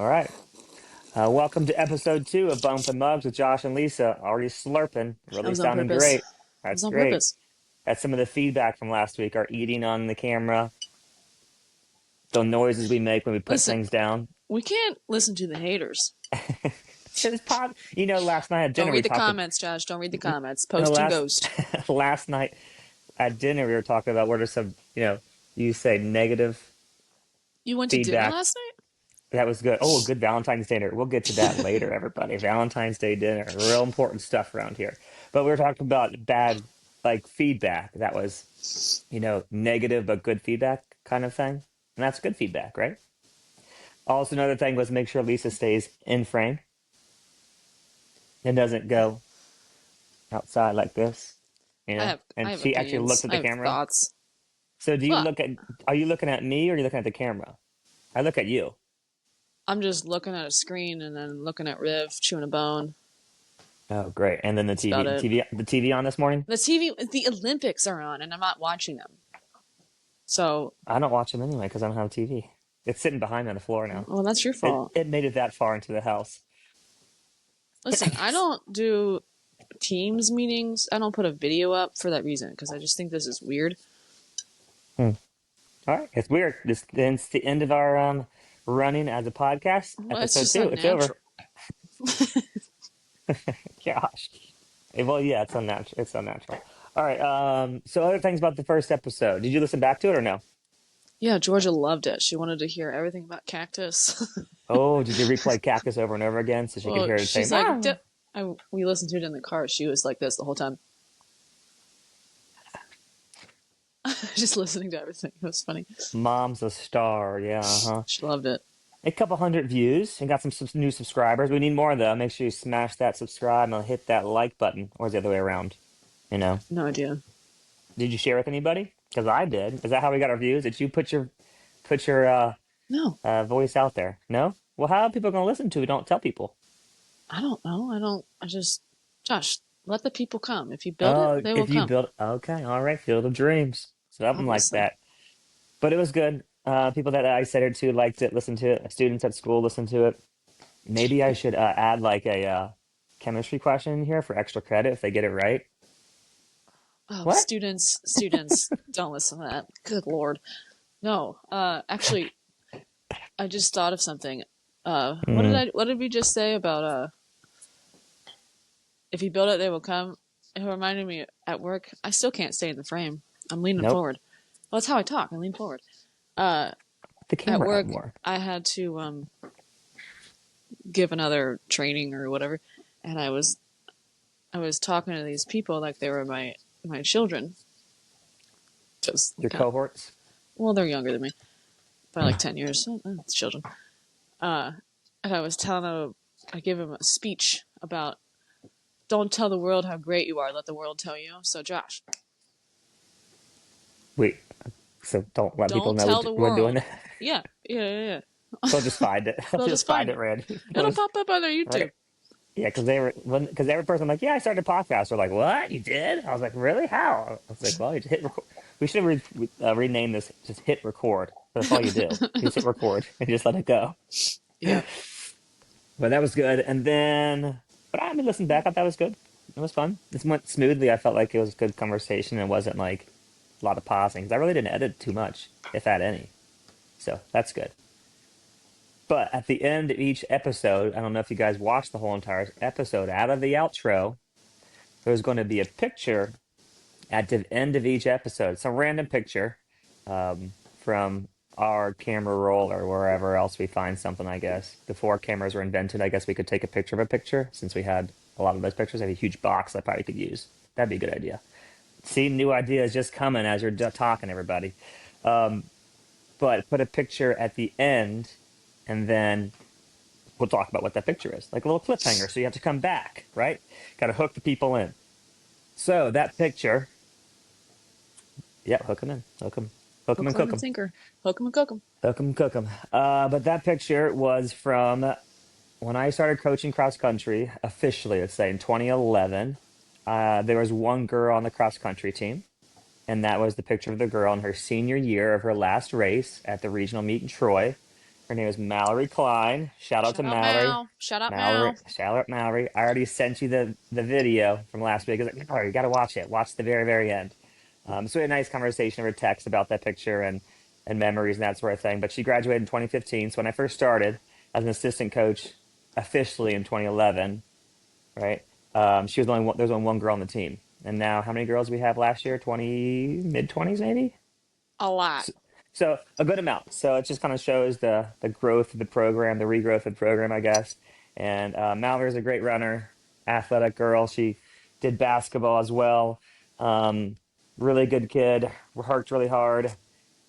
All right. Welcome to episode 2 of Bumpin Mugs with Josh and Leesa. Already slurping, That really was on sounding purpose. great. That was That's on great. purpose. That's some of the feedback from last week. Our eating on the camera, the noises we make when we put Listen, things down. we can't listen to the haters. Last night at Don't dinner we read the talked. comments, Josh. Don't read the comments. No, Post and last ghost. last night at dinner we were talking about what are some, you say negative You went to dinner feedback. last night? That was good. Oh, a good Valentine's dinner. We'll get to that later, everybody. Valentine's Day dinner, real important stuff around here. But we were talking about bad, like feedback. That was, negative but good feedback kind of thing. And that's good feedback, right? Also, another thing was make sure Lisa stays in frame and doesn't go outside like this, I have I And have she actually looks opinions. at I the have camera. thoughts. So What? are you looking at me or are you looking at the camera? I look at you. I'm just looking at a screen and then looking at Riv chewing a bone. Oh, great. And then the That's about TV, it. the TV on this morning? The Olympics are on, and I'm not watching them. So, I don't watch them anyway because I don't have a TV. It's sitting behind me on the floor now. well, that's your It fault. it made it that far into the house. Listen, I don't do Teams meetings. I don't put a video up for that reason because I just think this is weird. Hmm. All right, it's weird. It's the end of our running as a podcast. Well, it's Episode just 2. It's over. unnatural. Gosh. Well, yeah, it's unnatural. It's unnatural. All right. So other things about the first episode. Did you listen back to it or no? Yeah, Georgia loved it. She wanted to hear everything about cactus. Oh, did you replay Cactus over and over again so she could Well, hear it say, she's like, "Mom"? we listened to it in the car. She was like this the whole time, just listening to everything. It was funny. Mom's a star. Yeah, huh? She loved it. A couple hundred views and got some new subscribers. We need more though. Make sure you smash that subscribe and hit that like button, or is it the other way around? You know, No idea. did you share with anybody? Because I did. Is that how we got our views? Did you put your No, voice out there? No. Well, how are people going to listen to it? Don't tell people. I don't know. I don't. I just, Josh, let the people come. If you build it, Oh, they will if you come. build, okay, all right, Field of Dreams, something like Obviously. that. But it was good. People that I said it to liked it, listened to it. Students at school listened to it. Maybe I should add like a chemistry question in here for extra credit if they get it right. Oh, What? students, don't listen to that. Good Lord. No, actually, I just thought of something. Mm, What did we just say about if you build it, they will come? It reminded me at work. I still can't stay in the frame. I'm leaning nope. forward. Well, that's how I talk. I lean forward. Uh, The at camera up work, more. I had to give another training or whatever, and I was talking to these people like they were my children. Just Your kind of, cohorts. well, they're younger than me by like 10 years. So, it's children. Uh, and I was telling them, I gave them a speech about don't tell the world how great you are. Let the world tell you. So, Josh, Wait. So don't let people don't know tell the we're doing world. it. Yeah. They'll just find it. They'll They'll just just find find it, it. Red. It'll pop up on their YouTube. Right. Yeah, because every person like, yeah, I started a podcast. They're like, what? You did? I was like, really? How? I was like, well, you just hit record. We should have renamed this. Just hit record. That's all you do. You just hit record and just let it go. Yeah. But that was good. And then, but I mean, listen back. I thought that was good. It was fun. This went smoothly. I felt like it was a good conversation. It wasn't like a lot of pausing because I really didn't edit too much, if at any. So that's good. But at the end of each episode, I don't know if you guys watched the whole entire episode. Out of the outro, there's going to be a picture at the end of each episode, some random picture from our camera roll or wherever else we find something, I guess. Before cameras were invented, I guess we could take a picture of a picture since we had a lot of those pictures. I have a huge box I probably could use. That'd be a good idea. See, new ideas just coming as you're talking, everybody. But put a picture at the end, and then we'll talk about what that picture is. Like a little cliffhanger, so you have to come back, right? Got to hook the people in. So that picture, yeah, hook them in, hook them Hook, and line, cook and them, sinker. Hook 'em and cook 'em. hook them, cook them. But that picture was from when I started coaching cross country officially. Let's say in 2011. There was one girl on the cross country team, and that was the picture of the girl in her senior year of her last race at the regional meet in Troy. Her name is Mallory Klein. Shout out to Shout out Mallory. Mal. Shout out Mallory, Mal. shout out Mallory. I already sent you the video from last week. I was like, Mallory, you got to watch it. Watch the very, very end. So we had a nice conversation over text about that picture and memories and that sort of thing. But she graduated in 2015. So when I first started as an assistant coach officially in 2011, right? She was only one, there was only one girl on the team. And now how many girls we have last year? 20, mid 20s maybe? A lot. So a good amount. So it just kind of shows the growth of the program, the regrowth of the program, I guess. And Mallory's a great runner, athletic girl. She did basketball as well. Um, really good kid. Worked really hard.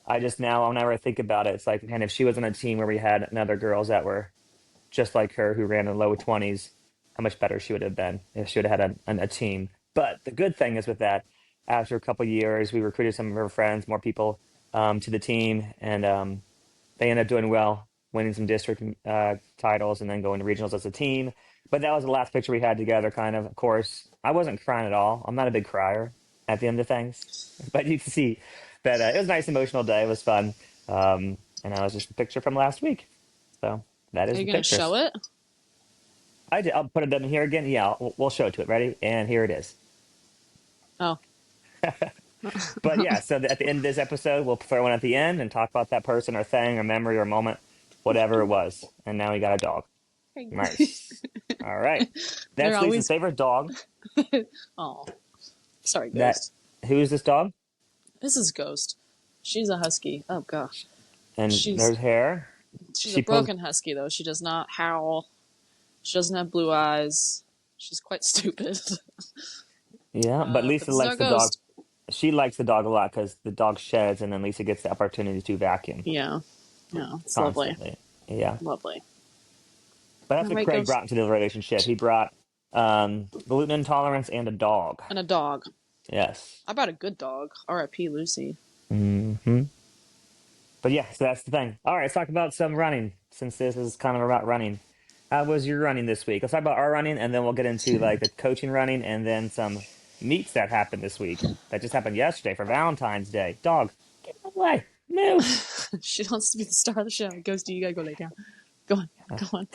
I just now, whenever I think about it, it's like, man, if she was on a team where we had other girls that were just like her who ran in the low 20s, how much better she would have been if she would have had a team. But the good thing is with that, after a couple of years, we recruited some of her friends, more people to the team, and they ended up doing well, winning some district titles and then going to regionals as a team. But that was the last picture we had together, kind of. Of course, I wasn't crying at all. I'm not a big crier at the end of things, but you can see that it was a nice emotional day. It was fun. And I was just a picture from last week. So that Are is you the gonna show pictures. it? I did. I'll put it in here again. Yeah, we'll show it to it. Ready? And here it is. Oh. But yeah, so at the end of this episode, we'll throw one at the end and talk about that person or thing or memory or moment, whatever it was. And now we got a dog. Nice. All right. They're That's Lisa's always. favorite dog. Oh, sorry, That Ghost. who is this dog? This is Ghost. She's a husky. Oh gosh. And She's there's hair. she's a She pulls. broken husky though. She does not howl. She doesn't have blue eyes. She's quite stupid. Yeah, but But Lisa this is likes our the dog. Ghost. She likes the dog a lot because the dog sheds, and then Lisa gets the opportunity to vacuum Yeah. Yeah. It's lovely. constantly. Yeah. Lovely. But that's All what right, Craig Ghost. brought into the relationship. He brought gluten intolerance and a dog. And a dog. Yes. I brought a good dog. R.I.P. Lucy. Hmm. But yeah, so that's the thing. All right, let's talk about some running since this is kind of about running. How was your running this week? Let's talk about our running and then we'll get into like the coaching running and then some meets that happened this week that just happened yesterday for Valentine's Day. Dog, get out of the way. Move. She wants to be the star of the show. Ghosty, you gotta go lay down. Go on. Go on.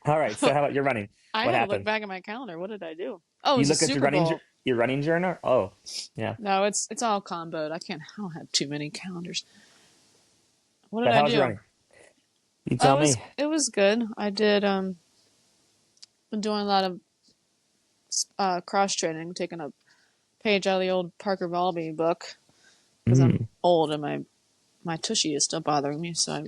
All right, so how about your running? I What gotta look happened? back at my calendar. What did I do? Oh, it You was a look at Super Bowl. your running journal? Oh, yeah. No, it's all comboed. I don't have too many calendars. What did But I how was your do? running? You Oh, tell me. it was good. I did been doing a lot of cross training, taking a page out of the old Parker Valby book because I'm Mm, old and my tushy is still bothering me. So a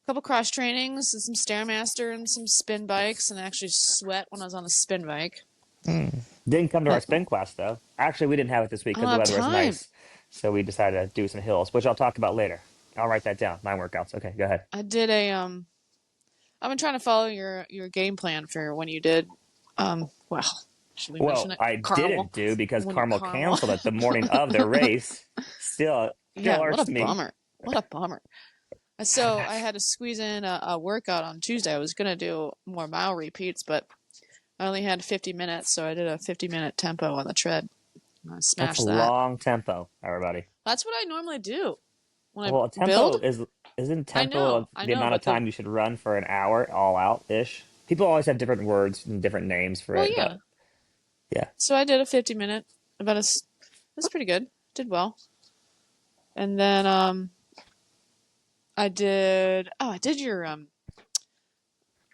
couple cross trainings, and some stairmaster and some spin bikes, and I actually sweat when I was on the spin bike. mm. Didn't come to our But spin class though. Actually, we didn't have it this week I because don't the have weather was time. nice. So we decided to do some hills, which I'll talk about later. I'll write that down. My workouts. Okay, go ahead. I did a I've been trying to follow your game plan for when you did well, should we mention Well, it? I Carmel. didn't do because When Carmel Carmel. canceled it the morning of their race. Still Yeah, what killers a to me. bummer. What a bummer. So I had to squeeze in a workout on Tuesday. I was gonna do more mile repeats, but I only had 50 minutes, so I did a 50-minute tempo on the tread. I That's a smashed that. long tempo, everybody. That's what I normally do when Well, a I build. tempo is isn't tempo I the know, amount of but the time you should run for an hour all out ish. People always have different words and different names for well, it, yeah. but yeah. So I did a 50-minute. That's pretty good. Did well. And then I did your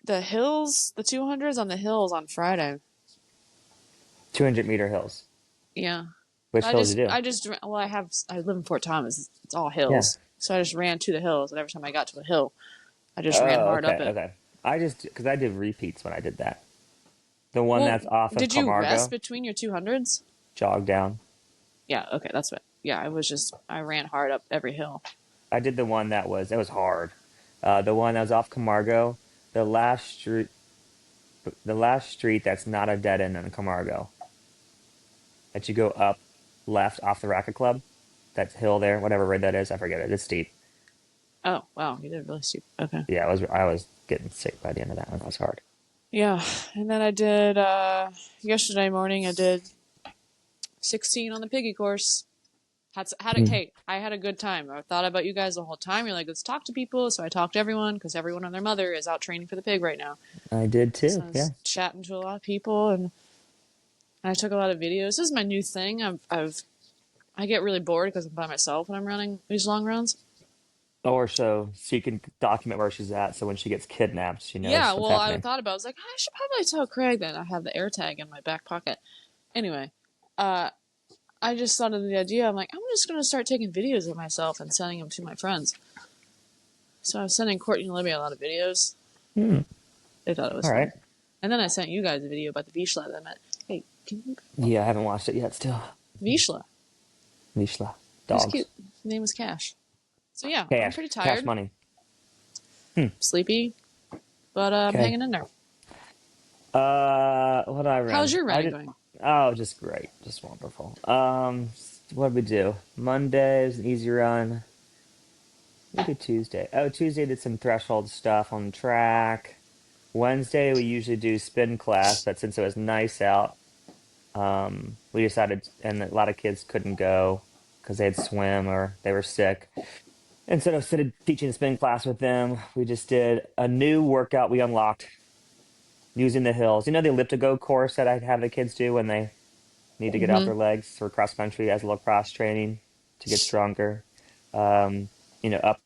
the hills, the 200s on the hills on Friday. 200-meter hills. Yeah. Which hills you do? I live in Fort Thomas. It's all Yeah. hills. So I just ran to the hills, and every time I got to a hill, I just ran Oh, hard okay, up it. okay. I just because I did repeats when I did that. The one Well, that's off of did you rest Camargo, between your 200s? jog down. Yeah, okay, that's what. Yeah, I ran hard up every hill. I did the one that was it was hard. The one that was off Camargo, the last street, the last street that's not a dead end in Camargo. That you go up left off the Racket Club. That hill there, whatever road that is, I forget it. It's steep. Oh, wow, you did really steep. Okay. Yeah, I was getting sick by the end of that one. That was hard. Yeah, and then I did, yesterday morning, I did 16 on the piggy course. Had it. Mm. Hey, I had a good time. I thought about you guys the whole time. You're like, let's talk to people. So I talked to everyone because everyone and their mother is out training for the pig right now. I did So too. I Yeah. was chatting to a lot of people, and I took a lot of videos. This is my new thing. I get really bored because I'm by myself when I'm running these long runs. Or so she can document where she's at, so when she gets kidnapped, she Yeah, knows what's well, I happening. thought about. I was like, I should probably tell Craig that I have the AirTag in my back pocket. Anyway, uh, I just thought of the idea. I'm like, I'm just gonna start taking videos of myself and sending them to my friends. So I was sending Courtney and Olivia a lot of videos. Hmm. They thought it was All right. fun. And then I sent you guys a video about the Vishla that I met. Hey, can you? Yeah, I haven't watched it yet. Still, Vishla. Mishla He was dogs. cute. His name was Cash. So yeah, I'm Cash, pretty cash tired, money. Hmm. sleepy, but I'm Okay. hanging in there. What did I How's run? your I running did. going? Oh, just great, just wonderful. What did we do? Monday was an easy run. What did we do Tuesday? Oh, Tuesday did some threshold stuff on the track. Wednesday we usually do spin class, but since it was nice out, we decided, and a lot of kids couldn't go because they had swim or they were sick. Instead of teaching a spin class with them, we just did a new workout we unlocked using the hills. You know the elliptical course that I have the kids do when they need to get out Mm-hmm. their legs for cross country as a little cross training to get stronger. Um, up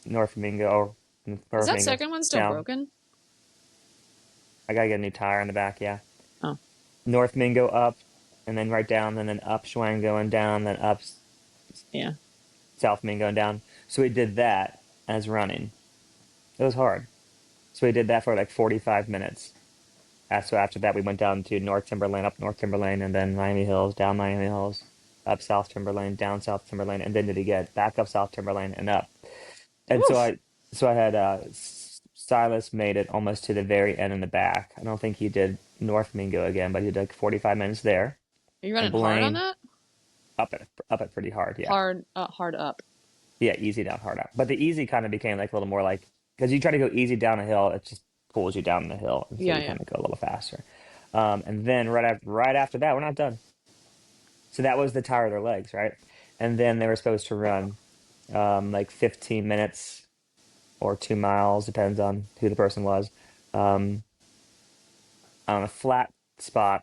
North Flamingo or North Is that Flamingo second one still down. broken? I gotta get a new tire on the back, yeah. Oh, North Mingo up and then right down and then up Schwango and down, then up yeah. South Mingo and down. So we did that as running. It was hard. So we did that for like 45 minutes. So after that, we went down to North Timberlane, up North Timberlane, and then Miami Hills, down Miami Hills, up South Timberlane, down South Timberlane, and then did it again, back up South Timberlane and up. And Oof. so I had Silas made it almost to the very end in the back. I don't think he did North Mingo again, but he did like 45 minutes there. Are you And running hard on Blaine that? up it pretty hard, yeah. Hard up. Yeah, easy down, hard up. But the easy kind of became like a little more like because you try to go easy down a hill, it just pulls you down the hill, and so Yeah, you yeah. kind of go a little faster. And then right after that, we're not done. So that was the tire of their legs, right? And then they were supposed to run like 15 minutes or 2 miles, depends on who the person was, um, on a flat spot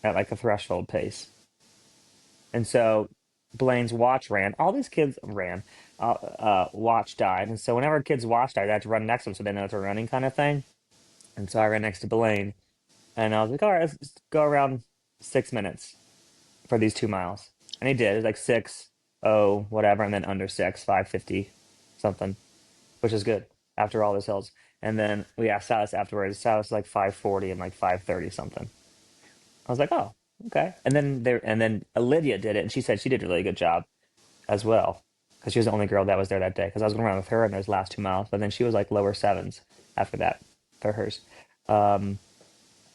at like a threshold pace. And so Blaine's watch ran. All these kids ran. Watch died. And so whenever a kid's watch died, I had to run next to them so they know it's a running kind of thing. And so I ran next to Blaine. And I was like, all right, let's just go around 6 minutes for these 2 miles. And he did. It was like 6, whatever, and then under 6, 5:50 something, which is good after all those hills. And then we asked Silas afterwards. Silas was like 5:40 and like 5:30 something. I was like, oh, okay. And then Olivia did it, and she said she did a really good job as well because she was the only girl that was there that day. Because I was going around with her in those last 2 miles, but then she was like lower sevens after that for hers, um,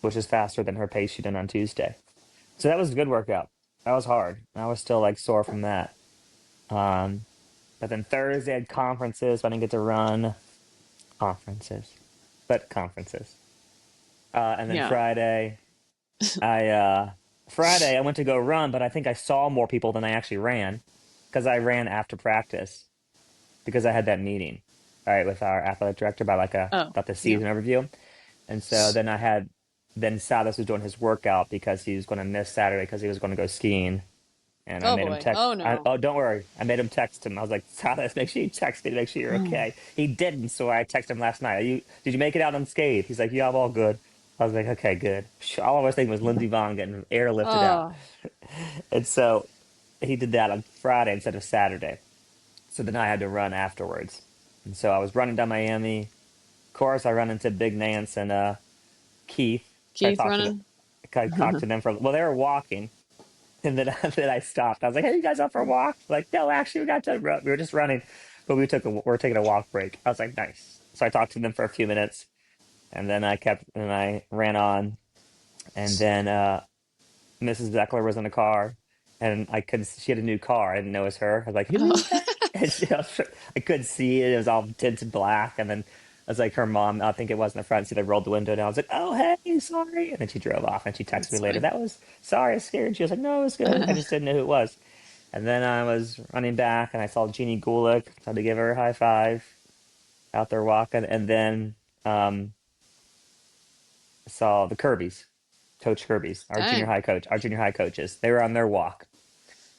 which is faster than her pace she did on Tuesday. So that was a good workout. That was hard. I was still like sore from that. Um, but then Thursday I had conferences. So I didn't get to run conferences, but conferences. And then Yeah. I Friday I went to go run, but I think I saw more people than I actually ran because I ran after practice because I had that meeting, all right, with our athletic director Oh, about the yeah. season overview. And so then Silas was doing his workout because he was going to miss Saturday because he was going to go skiing. And I Oh made him boy. text. Oh no. Oh, don't worry. I made him text him. I was like, Silas, make sure you text me to make sure you're okay. He didn't, so I texted him last night. Did you make it out unscathed? He's like, yeah, I'm all good. I was like, okay, good. All I was thinking was Lindsey Vaughn getting airlifted out. Oh. And so he did that on Friday instead of Saturday. So then I had to run afterwards. And so I was running down Miami. Of course, I run into Big Nance and Keith. So Keith running. I talked to them well, they were walking. And then, then I stopped. I was like, "Hey, you guys up for a walk?" Like, no, actually, we got to run. We were just running, but we were taking a walk break. I was like, "Nice." So I talked to them for a few minutes, and then I ran on, and then Mrs. Zeckler was in the car, and I couldn't. She had a new car. I didn't know it was her. I was like, "Who is Oh. that?" And I couldn't see it. It was all tinted black, and then I was like, her mom. I think it was in the front seat. I rolled the window down. I was like, "Oh, hey, sorry," and then she drove off, and she texted me That's later. funny. That was sorry, I scared you. I was like, "No, it was good. I just didn't know who it was." And then I was running back and I saw Jeannie Gulick. Had to give her a high five out there walking. And then um, saw the Kirby's, Coach Kirby's, Dang. our junior high coaches. They were on their walk.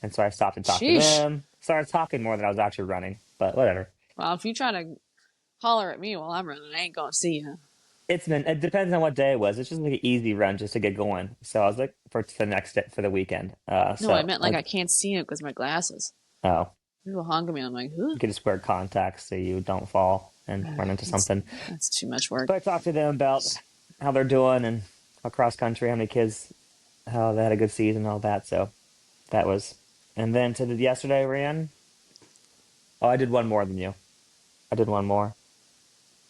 And so I stopped and talked to Sheesh. them. Started talking more than I was actually running, but whatever. Well, if you try to holler at me while I'm running, I ain't gonna see you. It depends on what day it was. It's just like an easy run just to get going. So I was like, for the next day, for the weekend. No, I So meant like I like, can't see you because my glasses. oh, People honk at me. I'm like, huh? you could just wear contacts so you don't fall and run into That's something. that's too much work. But I talked to them about how they're doing and across country, how many kids, how they had a good season and all that. So that was, and then to the yesterday I ran. Oh, I did one more than you. I did one more.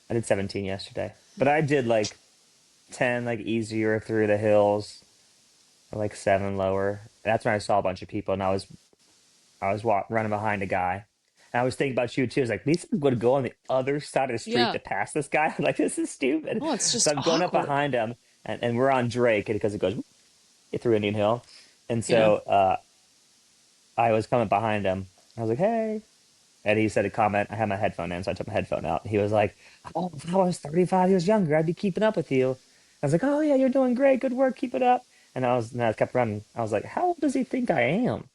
I did 17 yesterday, but I did like 10 like easier through the hills, or like 7 lower. That's when I saw a bunch of people, and I was running behind a guy. And I was thinking about you too. I was like, Lisa would go on the other side of the street Yeah. to pass this guy. I'm like, this is stupid. Well, it's So just I'm going up awkward. behind him, and we're on Drake because it goes through Indian Hill. And Yeah. so I was coming behind him. I was like, hey. And he said a comment. I had my headphone in, so I took my headphone out. He was like, oh, if I was 35 years younger, I'd be keeping up with you. I was like, oh, yeah, you're doing great. Good work. Keep it up. And I kept running. I was like, how old does he think I am?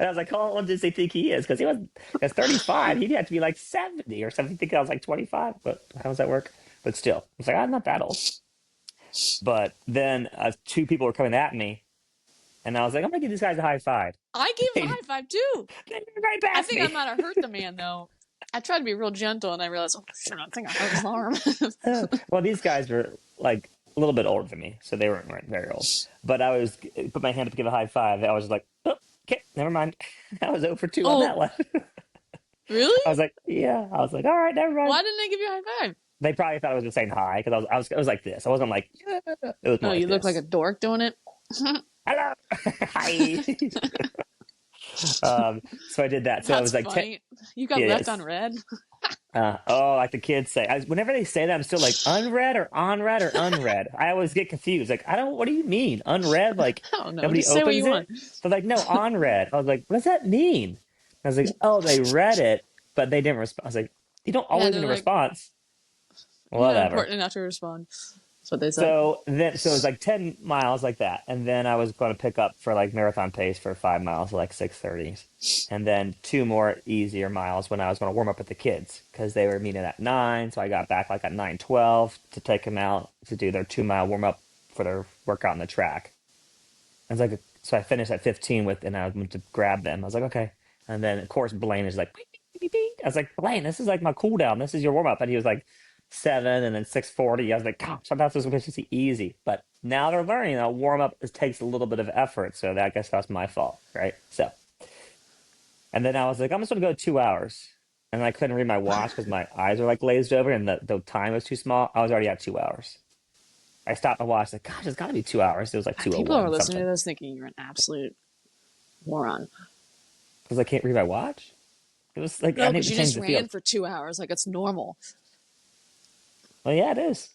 And I was like, how old does he think he is? Because 35, he'd have to be like 70 or something. Think I was like 25. But how does that work? But still, it's like, I'm not that old. But then 2 people were coming at me, and I was like, I'm going to give these guys a high five. I gave him a They, high five too. they ran right I past think I me. might have hurt the man though. I tried to be real gentle, and I realized, oh shit, I think I hurt his arm. Well, these guys were like a little bit older than me, so they weren't very old. But I was put my hand up to give a high five. I was like, oh, okay, never mind. I was over 2 on Oh, that one. really? I was like, yeah. I was like, all right, never mind. Why didn't they give you a high five? They probably thought I was just saying hi because I was like this. I wasn't like, yeah. It was Oh, more like you look like a this. dork doing it. Hello, hi. So I did that. So I That's was like, funny. You got yeah, left on yes. red. Oh, like the kids say. Whenever they say that, I'm still like unread or onread or unread. I always get confused. Like, I don't. What do you mean unread? Like I don't know. nobody Just say what opens you want. it. They're like, no, onread. I was like, what does that mean? I was like, oh, they read it, but they didn't respond. I was like, you don't Yeah, always they're need a like, response. you're not Whatever. important enough to respond. That's what they say. So it was like 10 miles like that, and then I was going to pick up for like marathon pace for 5 miles, like 6:30, and then 2 more easier miles when I was going to warm up with the kids because they were meeting at 9. So I got back like at 9:12 to take them out to do their 2 mile warm up for their workout on the track. And it's like so I finished at 15 with, and I went to grab them. I was like, okay, and then of course Blaine is like, beep, beep, beep, beep. I was like, Blaine, this is like my cool down. This is your warm up, and he was like 7, and then 6:40. I was like, gosh, I thought this was just easy. But now they're learning that warm up takes a little bit of effort. So that, I guess that's my fault, right? So, and then I was like, I'm just gonna go 2 hours. And I couldn't read my watch because my eyes are like glazed over and the time was too small. I was already at 2 hours. I stopped my watch, like, gosh, it's gotta be 2 hours. It was like People are 2:01 listening to something. this thinking you're an absolute moron. Because I can't read my watch. It was like I No, need because to you change just the ran field. for 2 hours like it's normal. Well, yeah, it is.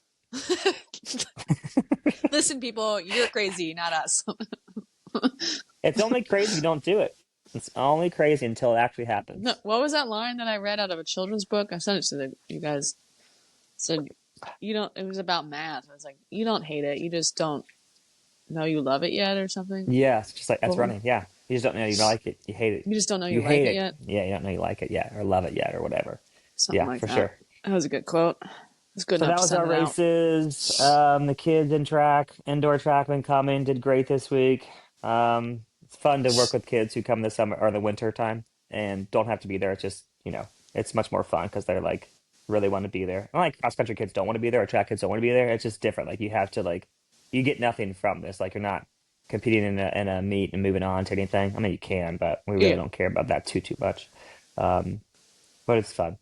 Listen, people, you're crazy, not us. It's only crazy if you don't do it. It's only crazy until it actually No, happens. what was that line that I read out of a children's book? I sent it to you guys. Said you don't. It was about math. I was like, you don't hate it. You just don't know you love it yet, or something. Yeah, it's just like that's Well, running. Yeah, you just don't know you like it. You hate it. you just don't know You you like hate it it. yet. Yeah, you don't know you like it yet or love it yet or whatever. Something Yeah, like for that. sure. That was a good quote. It's good So enough that to was send our it out. races. The kids in track, indoor track been coming, did great this week. It's fun to work with kids who come this summer or the winter time and don't have to be there. It's just, it's much more fun because they're like really want to be there. Not like cross country kids don't want to be there or track kids don't want to be there. It's just different. Like you have to like, you get nothing from this. Like you're not competing in a meet and moving on to anything. I mean, you can, but we really Yeah. don't care about that too much. Um, but it's fun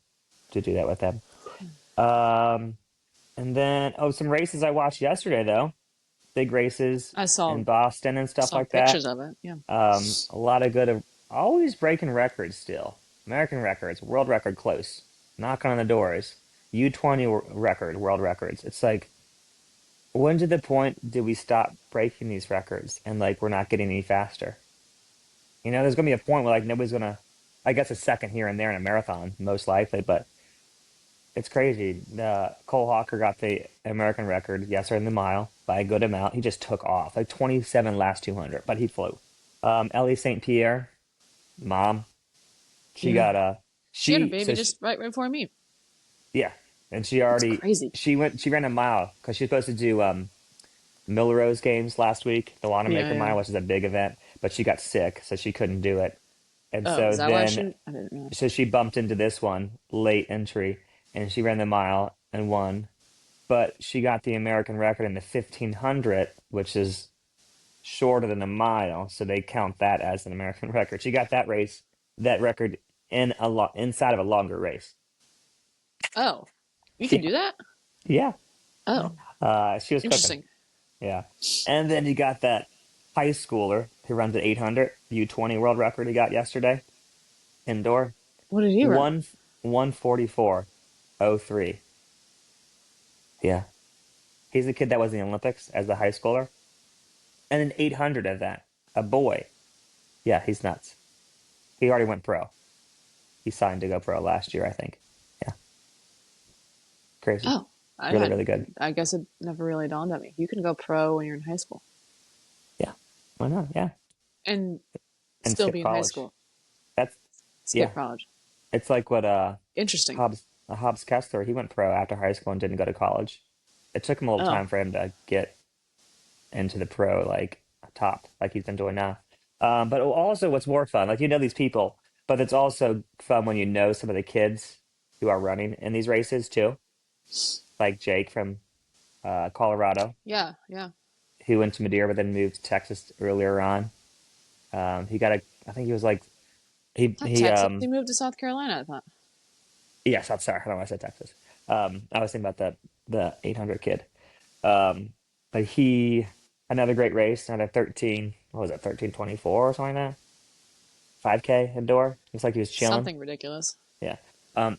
to do that with them. Um, and then, some races I watched yesterday, though. Big races I in Boston and stuff saw like that. pictures of it. Yeah. A lot of good, always breaking records still. American records, world record close. Knocking on the doors. U20 record, world records. It's like, when did we stop breaking these records and like we're not getting any faster? There's gonna be a point where like nobody's gonna. I guess a second here and there in a marathon, most likely, but it's crazy. Cole Hawker got the American record yesterday in the mile by a good amount. He just took off like 27 last 200, but he flew. Ellie St. Pierre, mom, she Yeah. got a She had a she baby so just right before me. yeah, and she That's already crazy. she ran a mile because she was supposed to do Milrose Games last week, the Yeah, Wanamaker yeah. Mile, which is a big event, but she got sick, so she couldn't do it. And Oh, so is that why then, she? I didn't know. so she bumped into this one late entry, and she ran the mile and won. But she got the American record in the 1500, which is shorter than a mile, so they count that as an American record. She got that record inside of a longer race. Oh, you can Yeah, do that? yeah. Oh, She was cooking. interesting. Yeah. And then you got that high schooler who runs at 800, U20 world record he got yesterday, indoor. What did he run? 1:44:03. Yeah. He's the kid that was in the Olympics as the high schooler. And an 800 of that. A boy. Yeah, he's nuts. He already went pro. He signed to go pro last year, I think. Yeah. Crazy. Oh, I Really, had. really good. I guess it never really dawned on me. You can go pro when you're in high school Yeah. Why not? Yeah. and And still skip be in high college. school. That's Skip yeah. college. It's like what Interesting. Hobbs Kessler, he went pro after high school and didn't go to college. It took him a little Oh, time for him to get into the pro like top like he's been doing now. But also what's more fun, like these people, but it's also fun when you know some of the kids who are running in these races too, like Jake from Colorado, yeah, yeah. who went to Madeira but then moved to Texas earlier on. He got a, I think he was like Not he Texas. He moved to South Carolina. I thought. yes, I'm sorry, I don't know why I said Texas. I was thinking about the 800 kid. Um, but he another great race, another 13. What was it, 13:24 or something like that? 5K indoor. Looks like he was chilling. Something ridiculous. Yeah. Um,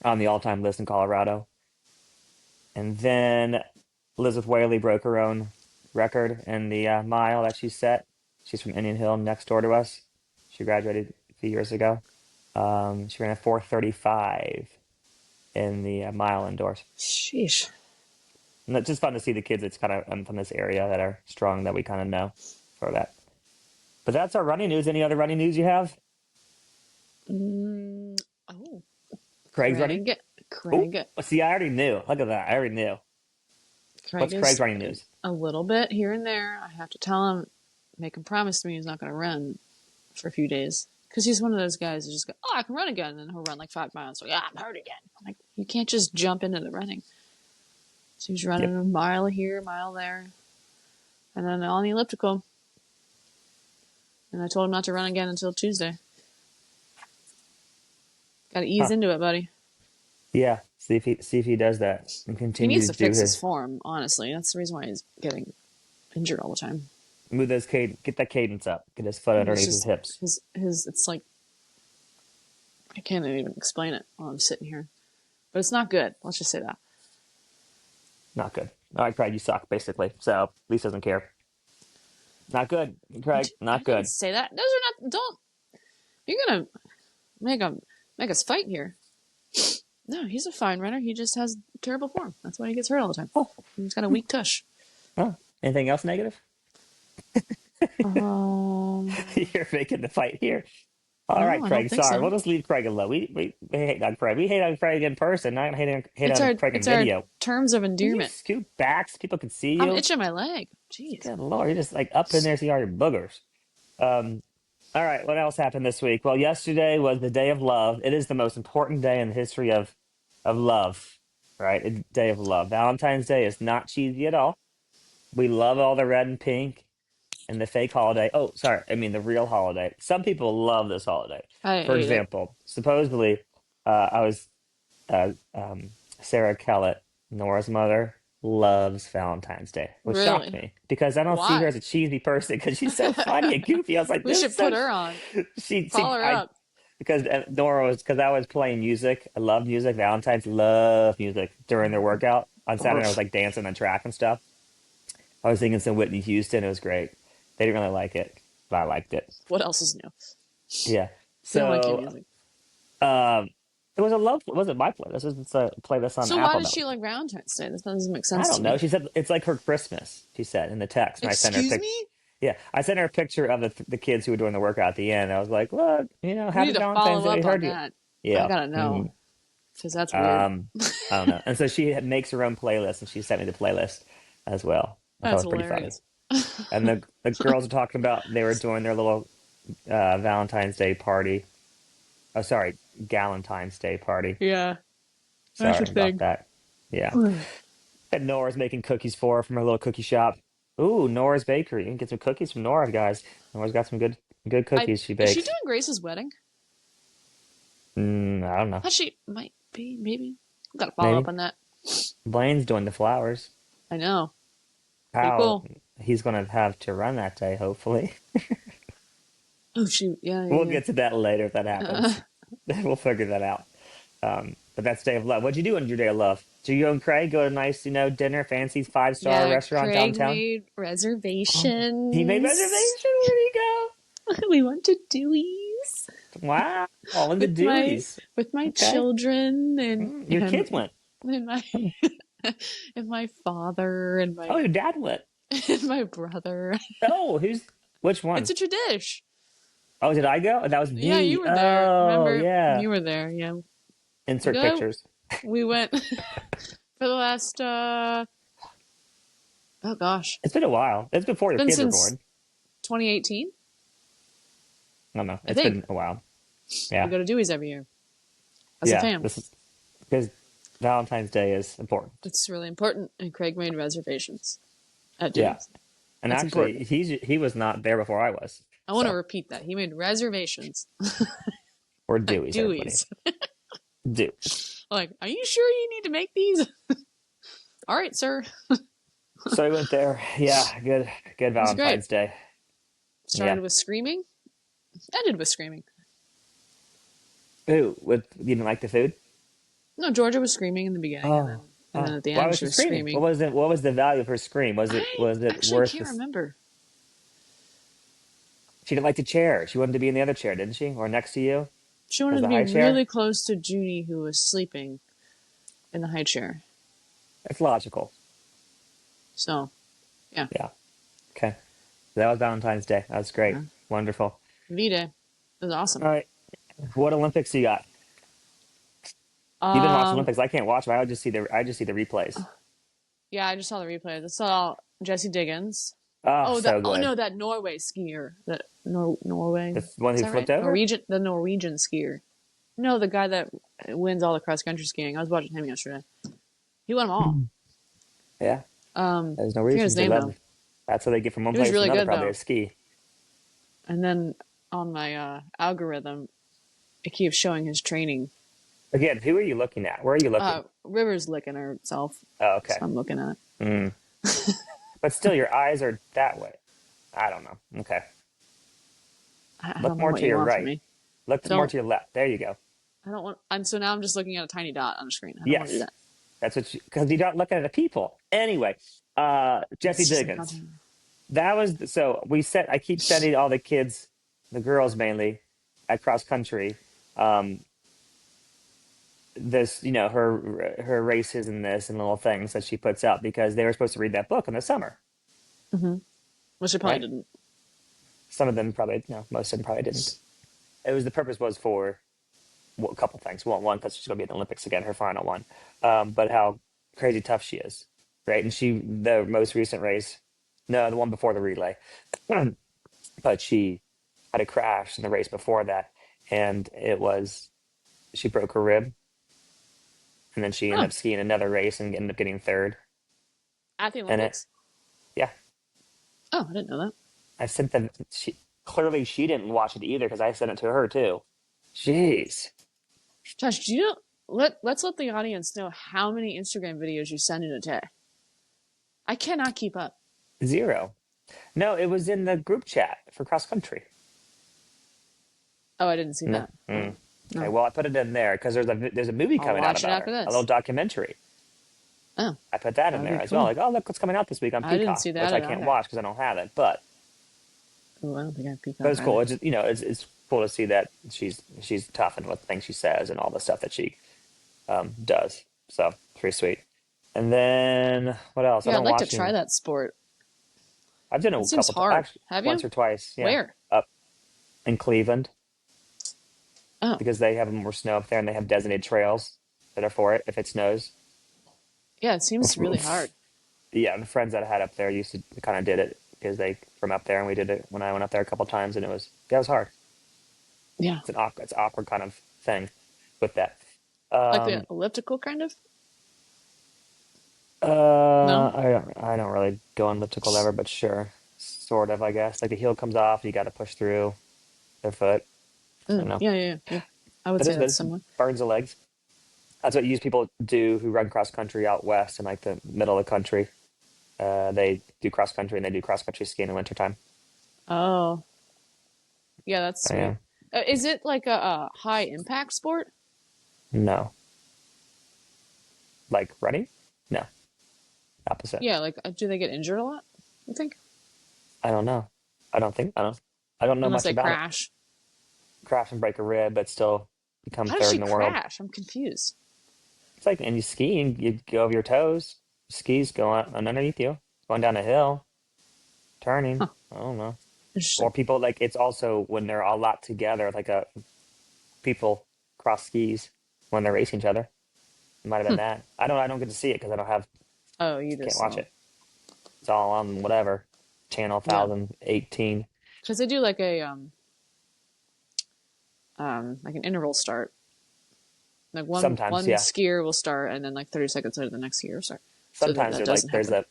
on the all-time list in Colorado. And then Elizabeth Whaley broke her own record in the mile that she set. She's from Indian Hill, next door to us. She graduated a few years ago. She ran a 4:35 in the mile indoors. Sheesh. And it's just fun to see the kids that's kind of from this area that are strong that we kind of know for that. But that's our running news. Any other running news you have? Mm, oh, Craig's running? Craig. Oh, Craig. see, I already knew. Look at that. I already knew. Craig What's Craig's is running news? a little bit here and there. I have to tell him, make him promise me he's not going to run for a few days. Because he's one of those guys who just go, oh, I can run again. And then he'll run like 5 miles. So, yeah, I'm hurt again. I'm like, you can't just jump into the running. So he's running Yep. a mile here, a mile there. And then on the elliptical. And I told him not to run again until Tuesday. Got to ease Huh. into it, buddy. Yeah. See if he does that and He needs continues to to do fix his his form, honestly. That's the reason why he's getting injured all the time. move those cadence, get that cadence up, get his foot It's underneath his just hips. his it's like I can't even explain it while I'm sitting here. But it's not good. Let's just say that. Not good. All right, Craig, you suck basically. So Lisa doesn't care. Not good, Craig. I Not didn't good. say that. Those are not don't you're gonna make him make us fight here. No, he's a fine runner. He just has terrible form. That's why he gets hurt all the time. Oh, He's got a weak tush. oh. Anything else negative? Um You're making the fight here. All no, right, I don't Craig. think Sorry, so. we'll just leave Craig alone. We hate on Craig. We hate on Craig in person. Not hate It's on our Craig in it's our video. terms of Will you endearment. scoot back so people can see I'm you? itching my leg. Jeez. Good Lord, you're just like up in there, see all your boogers. Um, all right, what else happened this week? Well, yesterday was the day of love. It is the most important day in the history of love, right? A day of love. Valentine's Day is not cheesy at all. We love all the red and pink and the fake holiday. Oh, sorry, I mean the real holiday. Some people love this holiday. I For hate it. example, supposedly, I was Sarah Kellett, Nora's mother, loves Valentine's Day, which shocked Really? me because I don't see her Why? as a cheesy person because she's so funny and goofy. I was like, We this is should put so. her on. She, Call her I up. because Nora was because I was playing music. I love music. Valentine's love music during their workout on Saturday. I was Barf. like dancing on track and stuff. I was singing some Whitney Houston. It was great. They didn't really like it. but I liked it. What else is new? Yeah. You don't like your So music. um, it was a love. It wasn't my playlist. This is a playlist on So why Apple. does That she was. like Valentine's Day? This doesn't make I sense to don't know. me. She said it's like her Christmas. She said in the text, and I sent her a Excuse pic. me? Yeah, I sent her a picture of the kids who were doing the workout at the end. I was like, look, We happy need to Valentine's follow Day. We up on heard you. that. I Yeah. gotta hmm know because that's weird. Um, I don't know. And so she makes her own playlist, and she sent me the playlist as well. I thought it That's was pretty funny. hilarious. And the girls were talking about they were doing their little Valentine's Day party. Oh, sorry, Galentine's Day party. Yeah, that's your Sorry about thing. that. Yeah. And Nora's making cookies for her from her little cookie shop. Ooh, Nora's Bakery. You can get some cookies from Nora, guys. Nora's got some good I cookies she Is she bakes. doing Grace's wedding? I don't know. Thought she might be. Maybe. Gotta follow up Maybe on that. Blaine's doing the flowers. I know. Pretty How cool. he's gonna have to run that day, hopefully. Oh shoot. Yeah, We'll yeah, get to that later if that yeah. happens. We'll figure that out. But that's Day of Love. What'd you do on your Day of Love? Did you and Craig go to a nice, dinner, fancy 5-star Yeah, restaurant Craig downtown? made Oh, he made reservations. reservation. Where'd he go? We went to Dewey's Wow, all in the with my Deweys. Okay. children and Your kids and went. and my and my father and Oh, my your dad went. and my brother. Oh, which It's one? a tradition. Oh, did I go? That was Yeah, you me. were there. Oh, Remember? yeah. You were there. Yeah. We Insert go. pictures. We went for the last oh gosh. It's been a while. It's before It's your been kids were since born. 2018, I don't know. I It's think. been a while. We Yeah. go to Dewey's every year as a Yeah. fam. This is because Valentine's Day is important. It's really important, and Craig made reservations at Yeah. Dewey's. And That's actually, important. he was not there before I was. I want to So repeat that. He made reservations we're at Dewey's, everybody. Dewey's. Dew. Like, are you sure you need to make these? All right, sir. So we went there. Yeah, good It was great. Valentine's Day. Yeah. Started with screaming. Ended with screaming. Ooh, you didn't like the food? No, Georgia was screaming in the beginning, and then Oh, and then at the why end was she she was screaming? screaming. What was the value of her scream? I Was it actually worth can't this? remember. She didn't like the chair. She wanted to be in the other chair, didn't she? Or next to you? She Was wanted to the be high really chair? close to Judy, who was sleeping in the high chair. That's logical. So, yeah. Yeah. Okay. That was Valentine's Day. That was great. Yeah. Wonderful. V-Day. It was awesome. All right. What Olympics you got? You've been watching Um, Olympics. I can't watch them. I just see the replays. yeah, I just saw the replay. I saw Jesse Diggins. Oh, Oh, so oh good. no, that Norway skier. That Norway. The one Is who that right? flipped over? The Norwegian skier. No, the guy that wins all the cross country skiing. I was watching him yesterday. He won them all. Yeah. There's no I forget reason his to name love though. them. That's how they get from one He was place to really another, good probably though. a ski. And then on my algorithm, it keeps showing his training. Again, who are you looking at? Where are you looking? River's licking herself, Oh, so okay. I'm looking at it. Mm. But still, your eyes are that way. I don't know. Okay. I Look don't know more what to you your want from right. me. Look more Don't. to your left. There you go. I don't want. And so now I'm just looking at a tiny dot on the screen. I don't want to do Yes. that. That's what because you're not looking at the people. Anyway, Jesse It's just like Diggins. I keep sending all the kids, the girls mainly, at cross country. Um, her races and this and little things that she puts out because they were supposed to read that book in the summer, which I probably right? didn't. Some of them probably, no, most of them probably didn't. The purpose was for a couple things. One, because she's going to be in the Olympics again, her final one. But how crazy tough she is, right? And the most recent race, no, the one before the relay, but she had a crash in the race before that, and she broke her rib, and then she ended Oh, up skiing another race and ended up getting third. at the And Olympics. yeah, Oh, I didn't know that. I sent them. Clearly, she didn't watch it either because I sent it to her too. Jeez. Josh, do you know? Let's let the audience know how many Instagram videos you send in a day. I cannot keep up. 0. No, it was in the group chat for cross country. Oh, I didn't see No. that. Okay, No. well, I put it in there because there's a movie I'll coming out watch it about after her, a this. little documentary. Oh, I put that in that'd there be as well. cool. Like, oh, look what's coming out this week on I didn't Peacock, see which that I at can't all. watch because I don't have it. But Ooh, I don't think I have But Peacock it's cool. either. It's just, it's cool to see that she's tough and what the things she says and all the stuff that she does. So it's pretty sweet. And then what else? I Yeah, I'd don't like to watch try any. that sport. I've done It a seems couple times, hard. actually, Have once you? or twice. Yeah, Where? up in Cleveland Oh, because they have more snow up there and they have designated trails that are for it if it snows. yeah, it seems really hard. Yeah, the friends that I had up there used to kind of did it because they from up there and we did it when I went up there a couple times and it was hard. Yeah. It's an awkward kind of thing with that. Like the Um, elliptical kind of? No? I don't really go on elliptical ever, but sure, sort of, I guess. Like the heel comes off, you got to push through their foot. I don't Mm, know, yeah, yeah, yeah. I would say but that's it's similar. burns the legs. That's what used people do who run cross country out west in like the middle of the country. They do cross country and they do cross country ski in the wintertime. Oh, yeah, that's Oh, sweet. yeah, Is it like a high impact sport? no, like running, no, opposite. Yeah, like do they get injured a lot? You think? I don't know. I don't know Unless much they about it. crash. Crash and break a rib, but still become How does third she in the world. crash? I'm confused. It's like, and you skiing, you go over your toes, skis going underneath you, going down a hill, turning. Huh, I don't know. interesting. Or people like it's also when they're a lot together, like people cross skis when they're racing each other. It might have been Hmm. that. I don't get to see it because Oh, you can't just watch saw. it. It's all on whatever channel Yeah, 1018. because they do like an interval start. Like Sometimes, one yeah. skier will start, and then like 30 seconds later, the next skier will start. So that Sometimes that doesn't happen.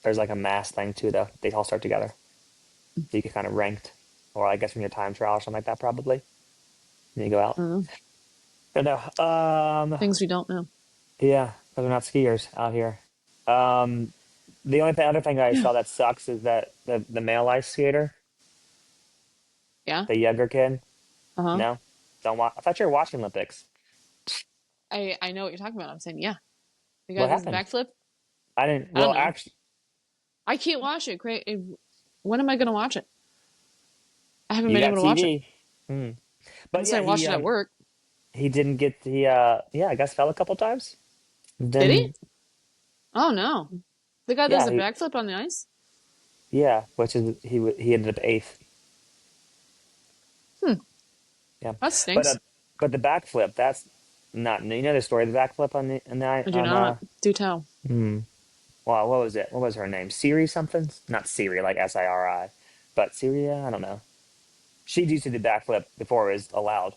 there's like a mass thing too though. They all start together. So you get kind of ranked. Or I guess when you're time trial or something like that probably. And you go out. I don't know. But no, Things we don't know. yeah, because we're not skiers out here. Um, the only other thing I Yeah. saw that sucks is that the male ice skater, Yeah. the younger kid, Uh huh. no, don't watch. I thought you were watching Olympics. I know what you're talking about. I'm saying yeah. The guy What does the happened? backflip. I didn't. I don't Well, know. actually, I can't watch it. When am I gonna watch it? I haven't you been got able to watch it TV. Hmm. But unless yeah, I watched it at work. he didn't get the yeah, I guess fell a couple times. Did he? Then Oh no. The guy does yeah, a backflip on the ice. which is he ended up eighth. Hmm. Yeah, That but stinks. the backflip that's not you know the story of the backflip on the I do on not. Do tell. hmm. Well, what was it? What was her name? Siri something? Not Siri, like Siri, but Syria. I don't know. She used to do backflip before it was allowed,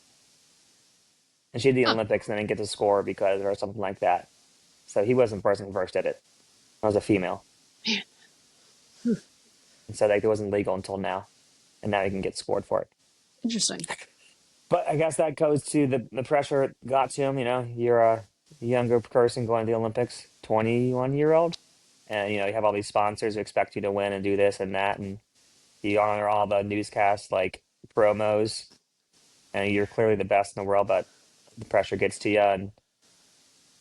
and she did the Huh. Olympics and then didn't get to score because or something like that. So he wasn't the person who first did it. It was a female, and so like it wasn't legal until now, and now he can get scored for it. Interesting. But I guess that goes to the pressure it got to him. You know, you're a younger person going to the Olympics, 21-year-old, and you have all these sponsors who expect you to win and do this and that, and you honor all the newscasts like promos, and you're clearly the best in the world, but the pressure gets to you. And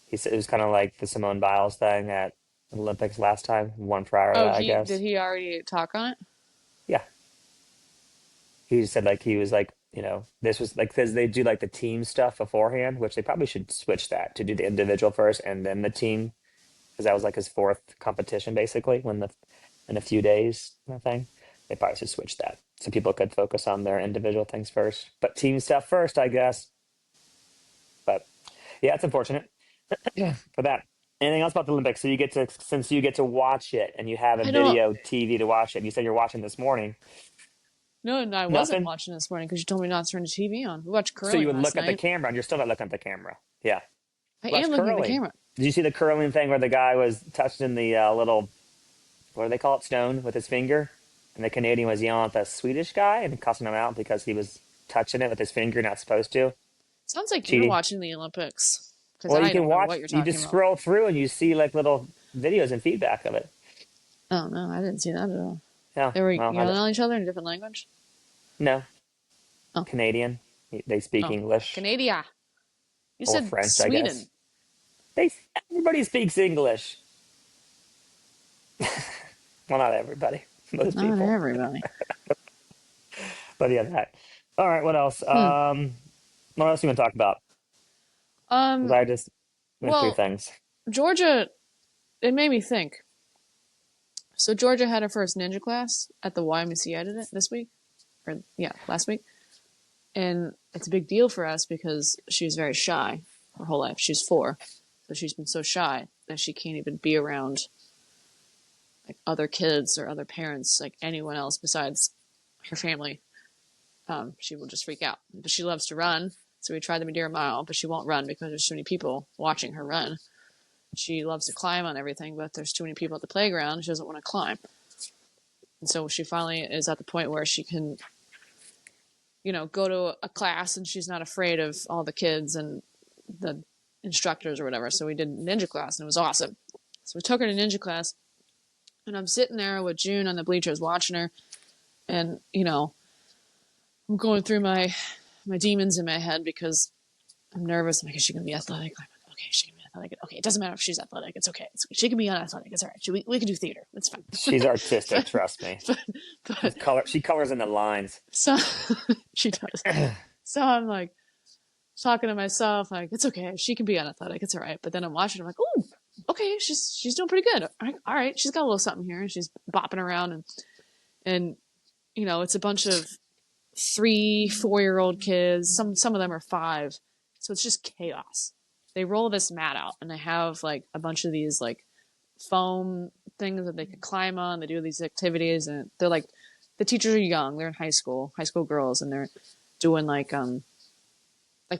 he said it was kind of like the Simone Biles thing at Olympics last time, one prior to Oh, that, I he did guess. he already talk on it? Yeah, he said like he was like this was like because they do like the team stuff beforehand, which they probably should switch that to do the individual first and then the team because that was like his fourth competition basically when the in a few days kind of thing. They probably should switch that so people could focus on their individual things first, but team stuff first, I guess. But yeah, it's unfortunate for that. Anything else about the Olympics? So you get to since you get to watch it and you have a I don't. video TV to watch it. And you said you're watching this morning. No, no, I wasn't Nothing. watching this morning because you told me not to turn the TV on. We watched So you curling would last look at the night. camera and you're still not looking at the camera. Yeah. I Watch am looking at the curling. camera. Did you see the curling thing where the guy was touching the little, what do they call it, stone with his finger? And the Canadian was yelling at the Swedish guy and cussing him out because he was touching it with his finger, not supposed to. Sounds like you're Cheating. watching the Olympics because Well, you I can don't know what watch, you're you talking just about. scroll through and you see like little videos and feedback of it. Oh no, I didn't see that at all. Yeah. They were Well, yelling at each other in a different language. no, Oh, Canadian. They speak oh, English Canada. You or said French, I guess. Sweden. They Everybody speaks English. Well, not everybody. Most Not people. everybody. But yeah, that. All right, what else? Hmm. What else do you want to talk about? Because Um. I just went through Well, things. Georgia. It made me think. So Georgia had her first ninja class at the YMCA did it this week, or yeah, last week, and it's a big deal for us because she was very shy her whole life. She's 4, so she's been so shy that she can't even be around like other kids or other parents, like anyone else besides her family. She will just freak out. But she loves to run, so we tried the Madeira Mile, but she won't run because there's too many people watching her run. She loves to climb on everything, but there's too many people at the playground. She doesn't want to climb. And so she finally is at the point where she can, go to a class and she's not afraid of all the kids and the instructors or whatever. So we did ninja class and it was awesome. So we took her to ninja class and I'm sitting there with June on the bleachers watching her and, I'm going through my demons in my head because I'm nervous. I'm like, is she going to be athletic? I'm like, okay, she can be athletic. Okay, it doesn't matter if she's athletic. It's okay. She can be unathletic. It's all right. We can do theater. It's fine. She's artistic, but, trust me. but, but, She colors in the lines. so she does. So I'm like talking to myself, like, it's okay. She can be unathletic. It's all right. But then I'm watching. I'm like, oh, okay. She's doing pretty good. All right. She's got a little something here. And she's bopping around and it's a bunch of 3, 4-year-old kids. Some of them are 5. So it's just chaos. They roll this mat out and they have like a bunch of these like foam things that they could climb on. They do these activities and they're like the teachers are young. They're in high school girls, and they're doing like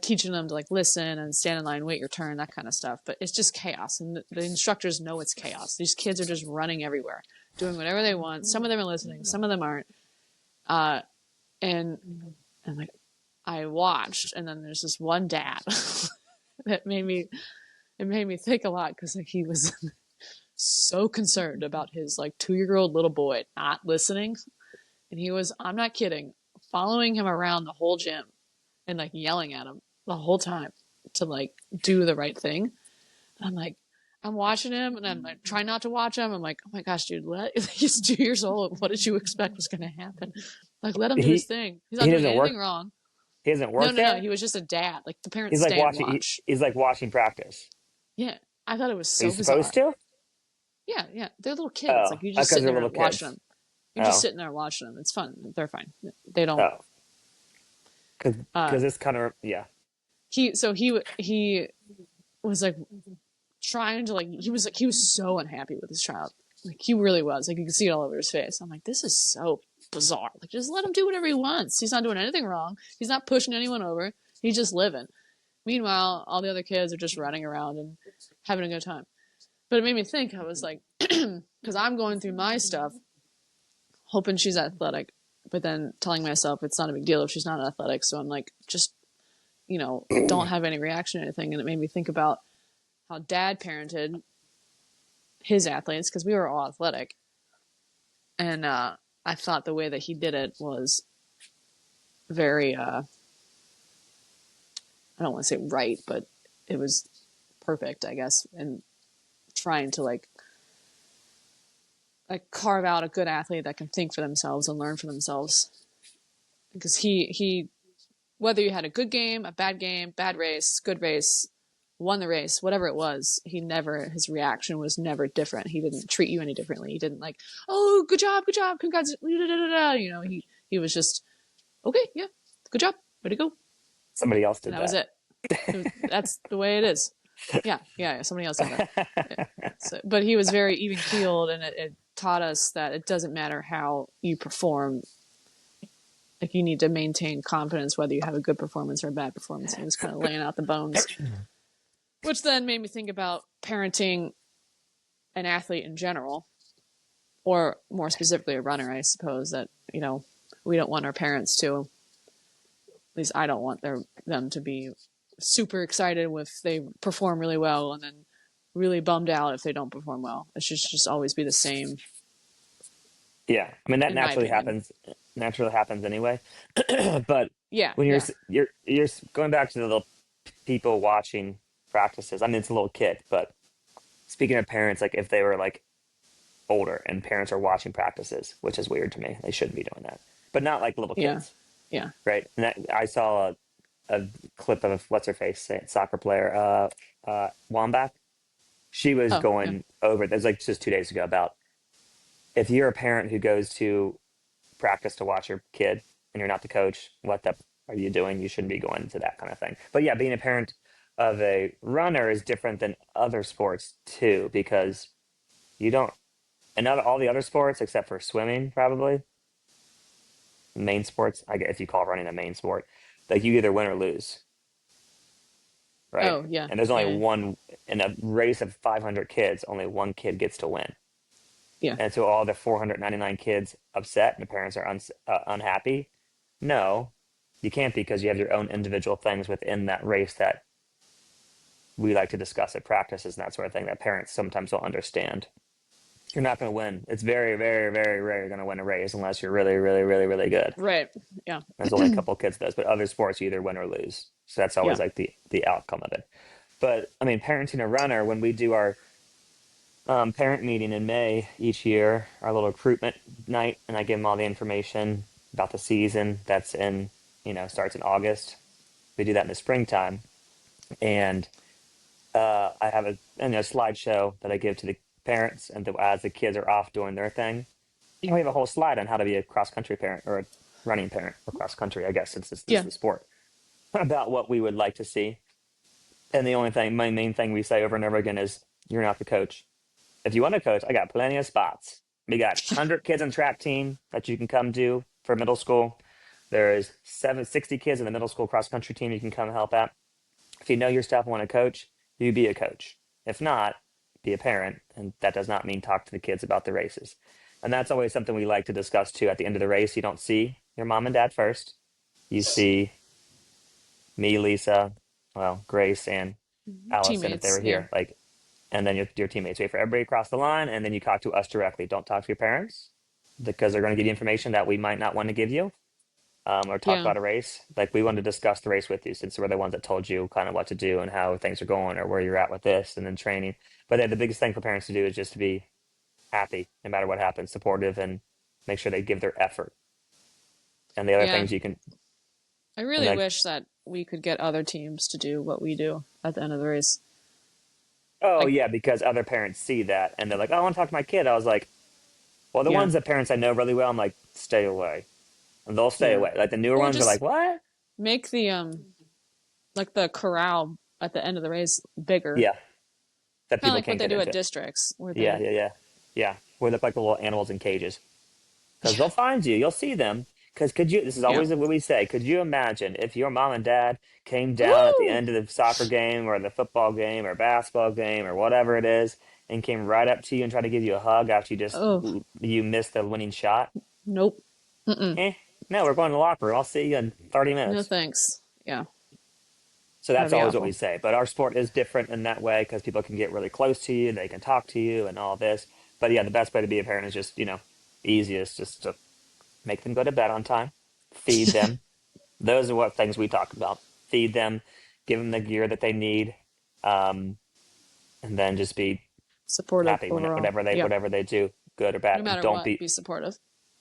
teaching them to like listen and stand in line, wait your turn, that kind of stuff. But it's just chaos, and the instructors know it's chaos. These kids are just running everywhere, doing whatever they want. Some of them are listening, some of them aren't. Uh, and like I watched, and then there's this one dad that made me think a lot because like he was so concerned about his like 2-year-old little boy not listening, and he was, I'm not kidding, following him around the whole gym and like yelling at him the whole time to like do the right thing. And I'm like, I'm watching him and I'm like trying not to watch him. I'm like, oh my gosh, dude, he's 2 years old. What did you expect was going to happen? Like, let him do his He thing. He's not he doing doesn't anything work. wrong. He doesn't No, work no, no. there. He was just a dad. Like the parents He's like stay and watching. watch. He's like watching practice. Yeah. I thought it was Are you so supposed bizarre. to? Yeah, yeah. They're little kids. Oh, Like you just because sitting they're there little watching kids. them. You're just Oh, sitting there watching them. It's fun. They're fine. They don't. oh, because Uh, this kind of yeah. he was like trying to like he was so unhappy with his child. Like he really was. Like you could see it all over his face. I'm like, this is so bizarre. Like just let him do whatever he wants. He's not doing anything wrong. He's not pushing anyone over. He's just living. Meanwhile, all the other kids are just running around and having a good time. But it made me think. I was like, because I'm going through my stuff, hoping she's athletic, but then telling myself it's not a big deal if she's not athletic. So I'm like, just don't have any reaction or anything. And it made me think about how dad parented his athletes because we were all athletic, and I thought the way that he did it was very I don't want to say right, but it was perfect, I guess, and trying to like carve out a good athlete that can think for themselves and learn for themselves. Because he whether you had a good game, bad race, good race, won the race, whatever it was, his reaction was never different. He didn't treat you any differently. He didn't like, oh, good job, congrats, he was just okay, yeah, good job, way to go, Somebody else and did that was that. it. That's the way it is. Yeah. Somebody else did that. Yeah. So, but he was very even keeled, and it taught us that it doesn't matter how you perform. Like you need to maintain confidence whether you have a good performance or a bad performance. And he was kind of laying out the bones, which then made me think about parenting an athlete in general, or more specifically a runner. I suppose that we don't want our parents to. At least I don't want them to be super excited if they perform really well, and then really bummed out if they don't perform well. It should just always be the same, Yeah, I mean that in my naturally opinion. happens. Naturally happens anyway. But Yeah, when yeah, you're going back to the little people watching practices. I mean, it's a little kid, but speaking of parents, like if they were like older and parents are watching practices, which is weird to me. They shouldn't be doing that, but not like little yeah. kids. Yeah. right? And I saw a clip of what's her face, soccer player, Wambach. She was Oh, yeah. going over. It was like just 2 days ago about if you're a parent who goes to practice to watch your kid and you're not the coach, what the are you doing? You shouldn't be going to that kind of thing. But yeah, being a parent of a runner is different than other sports too, because you don't, and not all the other sports except for swimming, probably main sports. I guess if you call running a main sport, like you either win or lose, right? Oh, yeah. And there's only Yeah. one in a race of 500 kids, only one kid gets to win. Yeah. And so all the 499 kids upset and the parents are unhappy. No, you can't because you have your own individual things within that race that we like to discuss at practices and that sort of thing that parents sometimes don't understand. You're not going to win. It's very, very, very rare you're going to win a race unless you're really, really, really, really good. Right. Yeah. There's only a couple of kids does, but other sports you either win or lose. So that's always Yeah. like the outcome of it. But I mean, parenting a runner, when we do our parent meeting in May each year, our little recruitment night, and I give them all the information about the season that's in, starts in August. We do that in the springtime, and I have a slideshow that I give to the parents, and as the kids are off doing their thing, we have a whole slide on how to be a cross country parent or a running parent or cross country, I guess, since this is Yeah. the sport, about what we would like to see. And the only thing, my main thing we say over and over again is, "You're not the coach. If you want to coach, I got plenty of spots. We got 100 kids on track team that you can come do for middle school. There is 760 kids in the middle school cross country team you can come help out. If you know your stuff and want to coach, you be a coach. If not, be a parent. And that does not mean talk to the kids about the races." And that's always something we like to discuss too. At the end of the race, you don't see your mom and dad first. You see me, Lisa, well, Grace, and Allison if they Teammates. were Yeah. here. Like, and then your teammates. Wait for everybody across the line, and then you talk to us directly. Don't talk to your parents because they're going to give you information that we might not want to give you, or talk Yeah. about a race. Like we wanted to discuss the race with you since we're the ones that told you kind of what to do and how things are going or where you're at with this and then training. But then the biggest thing for parents to do is just to be happy no matter what happens, supportive, and make sure they give their effort. And the other Yeah. things you can, I and really like, wish that we could get other teams to do what we do at the end of the race. oh Like, yeah, because other parents see that and they're like, oh, I want to talk to my kid. I was like, well, the yeah. ones that parents I know really well, I'm like, stay away. And they'll stay Yeah. away. Like the newer Or ones are like, just what? make the like the corral at the end of the race bigger. Yeah, that Kind of people like what can't they get do at into. districts where Yeah, they yeah, yeah, yeah. We look like the little animals in cages because Yeah. they'll find you. You'll see them. Because could you? This is Yeah. always what we say. Could you imagine if your mom and dad came down at the Woo! end of the soccer game or the football game or basketball game or whatever it is, and came right up to you and tried to give you a hug after Oh, you missed the winning shot? nope. Mm-mm. Eh, no, we're going to the locker room. I'll see you in 30 No minutes. thanks. Yeah. So That'd that's be always what we awful. say. But our sport is different in that way because people can get really close to you, they can talk to you, and all this. But yeah, the best way to be a parent is just, easiest, just to make them go to bed on time, feed them. Those are what things we talk about. Feed them, give them the gear that they need, um, and then just be Supportive happy overall. Yeah. whatever they do, good or bad. No And matter don't what, be be supportive.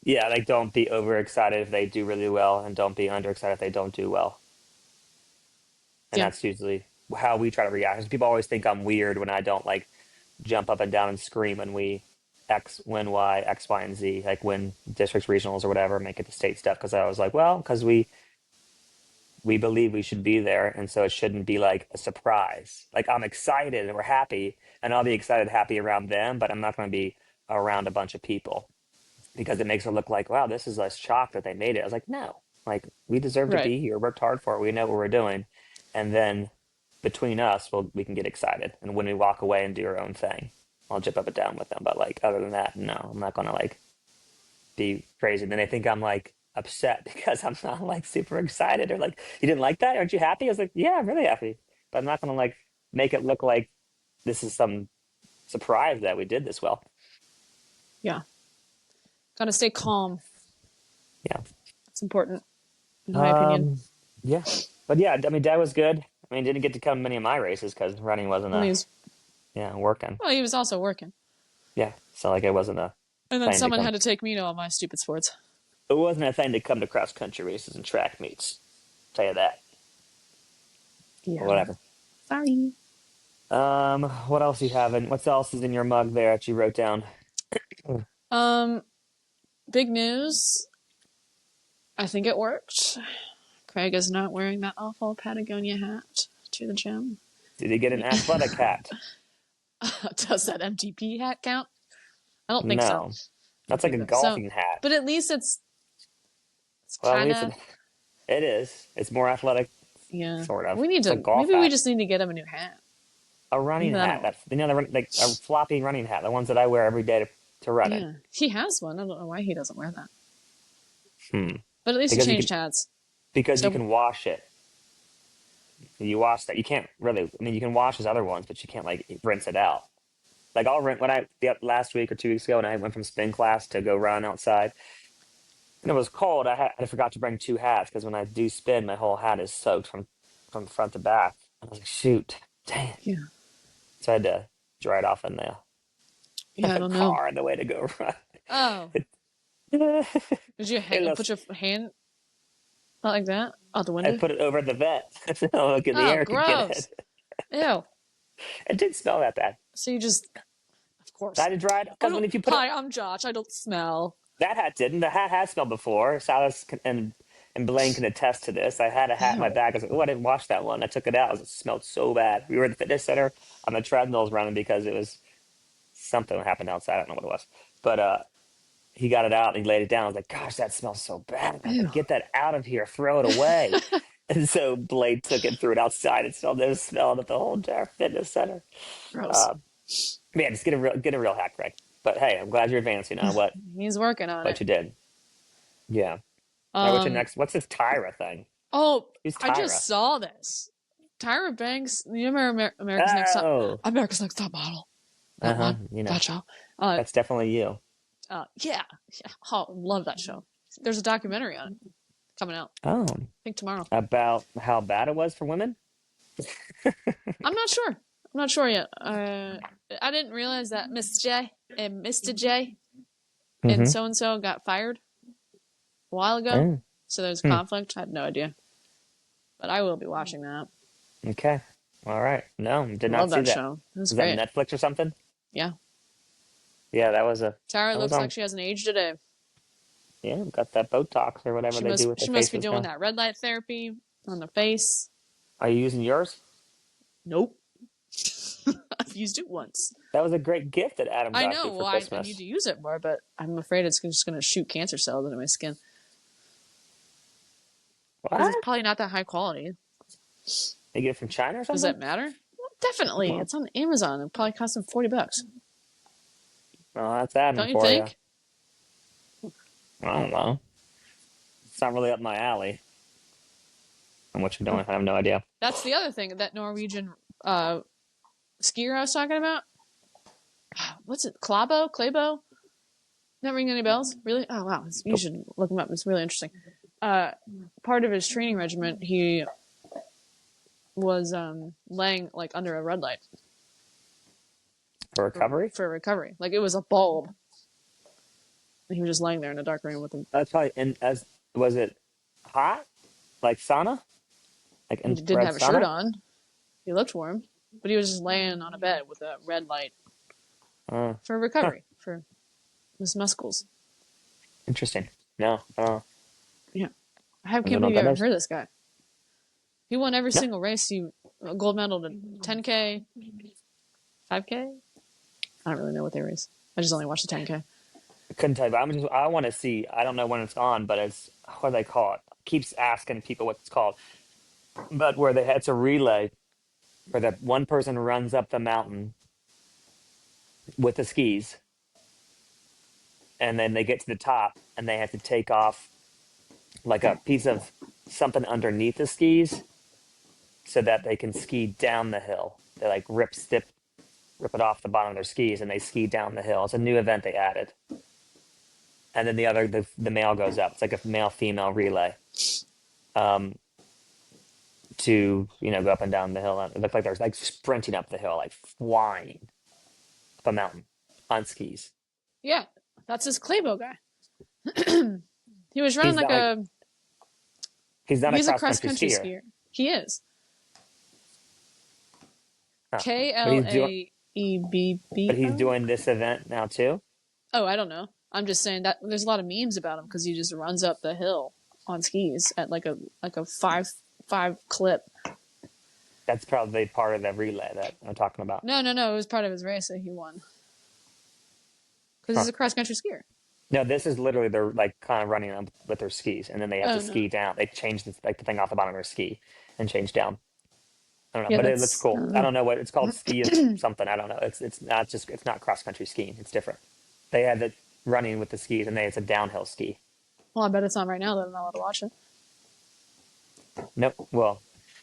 yeah, like don't be overexcited if they do really well, and don't be underexcited if they don't do well. And Yeah. that's usually how we try to react. 'Cause people always think I'm weird when I don't like jump up and down and scream when we win Y, X, Y, and Z, like win districts, regionals, or whatever, make it to state stuff. Because I was like, well, because we believe we should be there, and so it shouldn't be like a surprise. Like I'm excited and we're happy, and I'll be excited, happy around them, but I'm not going to be around a bunch of people because it makes it look like, wow, this is a shock that they made it. I was like, no, like we deserve to Right. be here, worked hard for it, we know what we're doing, and then between us, we can get excited, and when we walk away and do our own thing, I'll jump up and down with them. But like other than that, no, I'm not gonna like be crazy. And then they think I'm like upset because I'm not like super excited or like you didn't like that, aren't you happy? I was like, yeah, I'm really happy, but I'm not gonna like make it look like this is some surprise that we did this well. Yeah. Gotta stay calm. Yeah. It's important, in my opinion. Um, yeah, but yeah, I mean, Dad was good. I mean, didn't get to come to many of my races because running wasn't Well, a he's working. well, he was also working. Yeah, so like it wasn't a And then thing to someone come. had to take me to all my stupid sports. It wasn't a thing to come to cross country races and track meets. Tell you that. Or Yeah. whatever. Sorry. What else you having? What else is in your mug there that you wrote down? Um, big news. I think it worked. Craig is not wearing that awful Patagonia hat to the gym. Did you get an athletic hat? Does that MTP hat count? I don't think so. No. I don't That's like think a so. So, golfing hat. but at least it's Well, at kind least of it is. It's more athletic, yeah. sort of. We need It's a to golf maybe we hat. just need to get him a new hat. A Maybe running hat. that'll That like a floppy running hat, the ones that I wear every day to run in. yeah. He has one. I don't know why he doesn't wear that. Hmm. But at least he Because changed hats. you So can wash it. You wash that. You can't really. I mean, you can wash his other ones, but you can't like rinse it out. Like I'll rinse when last week or 2 weeks ago when I went from spin class to go run outside and it was cold. I forgot to bring two hats because when I do spin, my whole hat is soaked from front to back. I was like, shoot, dang. yeah, So I had to dry it off in yeah. I the don't know. car on the way to go run. Oh, It, did you it put your hand not like that out the I window? put it over the vent so like, the Oh, air could get it. gross. Ew. It didn't smell that bad. So you just, of I course. had to dry it I because when don't. if you put it, Hi, I'm Josh. I don't smell. that hat didn't. The hat had smelled before. Silas and Blaine can attest to this. I had a hat in my Ew. bag. I was like, oh, I didn't wash that one. I took it out. It smelled so bad. We were at the fitness center on the treadmills running because it was something happened outside. I don't know what it was. But he got it out and he laid it down. I was like, gosh, that smells so bad. I was Ew. like, get that out of here. Throw it away. And so Blaine took it, threw it outside, and still there was smelling at the whole entire fitness center. Gross. Uh, Man, just get a real hat, Greg. But hey, I'm glad you're advancing on He's working on what it. you did. Yeah. All right, what's your Um. next? What's this Tyra thing? Oh, Who's I Tyra? just saw this. Tyra Banks. You remember Oh, America's Next Top Model? That uh-huh. one. You know, That show. Uh. that's definitely you. Yeah. Yeah. Oh, love that show. There's a documentary on it coming out. Oh, I think tomorrow. about how bad it was for women? I'm not sure. I'm not sure yet. I didn't realize that Miss J and Mr. J and Mm-hmm. so got fired a while ago. Oh, So there's a hmm. conflict. I had no idea. But I will be watching that. Okay. All right. No, did I love not see that that. show. It was Is that great. Netflix or something? Yeah. Yeah, Tara that was looks like on. she hasn't aged a day. Yeah, got that Botox or whatever they do with their She must be faces doing now. that red light therapy on the face. Are you using yours? Nope. I've used it once. That was a great gift that Adam I got know. you for Well, I need Christmas. to use it more, but I'm afraid it's just going to shoot cancer cells into my skin because it's What? probably not that high quality. You get it from China or Does something? that matter? Well, definitely. Well, It's on Amazon. It probably cost them $40. well, that's Adam Don't you for you. think? I don't know. It's not really up my alley. And what you're doing, I have no idea. That's the other thing. That Norwegian skier I was talking about. What's it? Klabo? Not ringing any bells? Really? Oh, wow. You Nope. should look him up. It's really interesting. Part of his training regimen, he was laying like under a red light For recovery? for recovery. Like it was a bulb. And he was just laying there in a dark room with him. That's probably was it hot? Like sauna? Like He didn't infrared have a shirt sauna? on. He looked warm, but he was just laying on a bed with a red light for Huh. recovery for his muscles. Interesting. No. Yeah, I I can't don't know believe what you that haven't is. heard of this guy. He won every No. single race. He gold medal to 10K, 5K. I don't really know what they race. I just only watched the 10K. I couldn't tell you, but I want to see. I don't know when it's on, but it's what do they call it? Keeps asking people what it's called. But where it's a relay where that one person runs up the mountain with the skis and then they get to the top and they have to take off like a piece of something underneath the skis so that they can ski down the hill. They like rip it off the bottom of their skis and they ski down the hill. It's a new event they added. And then the male goes up. It's like a male female relay. Um, to go up and down the hill. It looked like they're like sprinting up the hill, like flying up a mountain on skis. Yeah, that's his Claybo guy. He was running He's like not like a. he's not a He's a cross cross country country skier. skier. He is. Huh. K But L he's doing A E B but B he's O. doing this event now too. Oh, I don't know. I'm just saying that there's a lot of memes about him because he just runs up the hill on skis at like a five clip. That's probably part of the relay that I'm talking about. No. It was part of his race that he won because Huh. he's a cross country skier. No, this is literally they're like kind of running on with their skis, and then they have to Oh no. ski down. They change the thing off the bottom of their ski and change down. I don't know, Yeah, but it looks that's. I cool. don't I know. don't know what it's called. Ski of something. I don't know. It's not cross country skiing. It's different. They had the running with the skis, and it's a downhill ski. Well, I bet it's on right now that I'm not allowed to watch it. Nope. Well,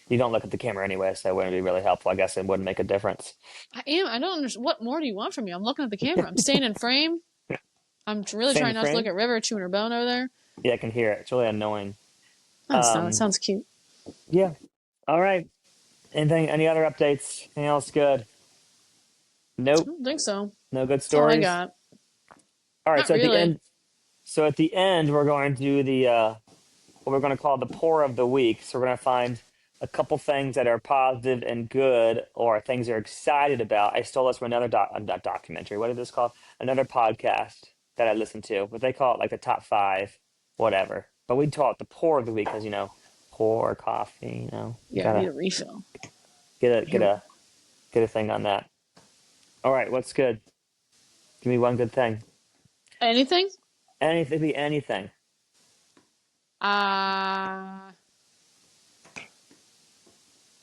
you don't look at the camera anyway, so it wouldn't be really helpful. I guess it wouldn't make a difference. I am. I don't understand. What more do you want from me? I'm looking at the camera. I'm staying in frame. I'm really Same trying not to look frame. at River chewing her bone over there. Yeah, I can hear it. It's really annoying. That's not. It Um, sounds cute. yeah. All right. Anything? Any other updates? Anything else good? I Nope. don't think so. No good That's all I stories. got. All right. Not really. So at the end, we're going to do the what we're going to call the pour of the week. So we're going to find a couple things that are positive and good, or things you're excited about. I stole this from another documentary. What is this called? Another podcast that I listened to. But they call it like the top five, whatever. But we call it the pour of the week because pour coffee. Yeah, I need Gotta a refill. get a get Here. a get a thing on that. All right, what's good? Give me one good thing. Anything? Anything, be anything. Uh,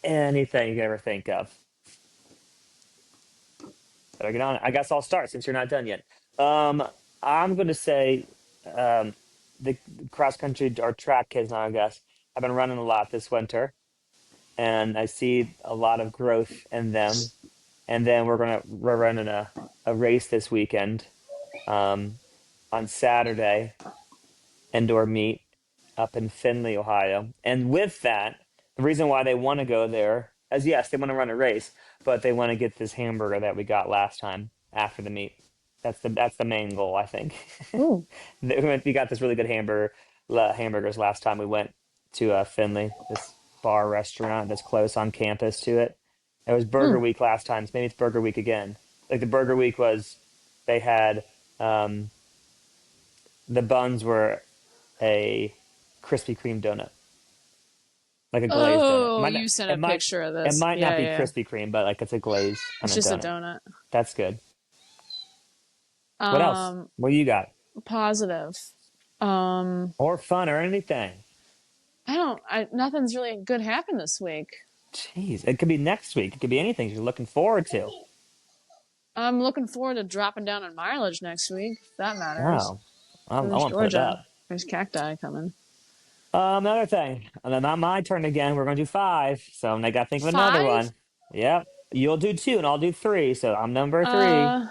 Anything you can ever think of. Better get on it. I guess I'll start since you're not done yet. Um, I'm going to say um, the cross country or track kids now, I guess. I've been running a lot this winter, and I see a lot of growth in them. And then we're running a race this weekend on Saturday, indoor meet up in Findlay, Ohio. And with that, the reason why they want to go there is yes, they want to run a race, but they want to get this hamburger that we got last time after the meet. That's the main goal, I think. ooh, We got this really good hamburgers last time we went to Findlay, this bar restaurant that's close on campus to it. It was Burger mm. Week last time, so maybe it's Burger Week again. Like the Burger Week was, they had um, the buns were a Krispy Kreme donut, like a glazed donut. Oh, you sent It a might, picture of it this. might not Yeah, be yeah. Krispy Kreme, but like it's a glazed It's kind of just a donut. donut. That's good. What else? Um, What do you got? positive. Um, Or fun or anything? nothing's really good happened this week. Jeez, it could be next week. It could be anything you're looking forward to. I'm looking forward to dropping down on mileage next week, if that matters. Oh, I There's want to put it Georgia. up. There's cacti coming. Another thing, and then not my turn again. We're going to do five. So I got to think of another 5? one. Yep. You'll do two, and I'll do three. So I'm number three. Uh,